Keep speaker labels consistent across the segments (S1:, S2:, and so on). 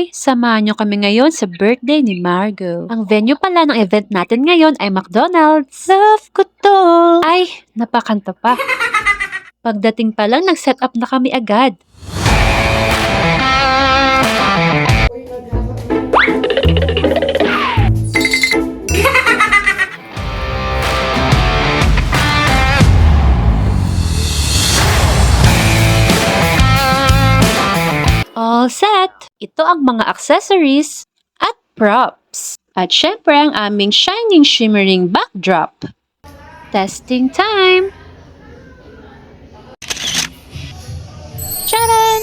S1: Hi! Samahan niyo kami ngayon sa birthday ni Margo. Ang venue pala ng event natin ngayon ay McDonald's. Love ko to! Ay, napakanta pa. Pagdating pa lang, nag-set up na kami agad. All set! Ito ang mga accessories at props. At syempre ang aming shining shimmering backdrop. Testing time! Charan!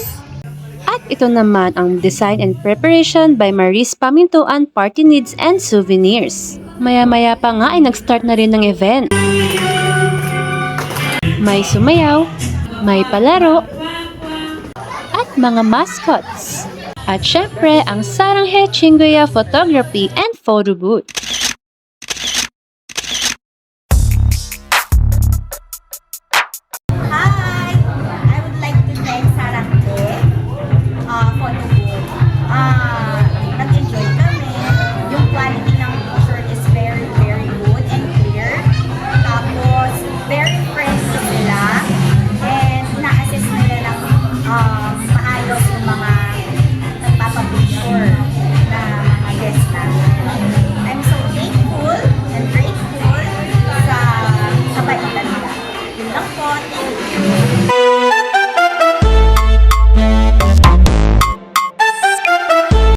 S1: At ito naman ang design and preparation by Maris Pamintuan Party Needs and Souvenirs. Maya-maya pa nga ay nag-start na rin ng event. May sumayaw, may palaro, at mga mascots. At syempre, ang Saranghe Chinguya Photography and Photo Booth.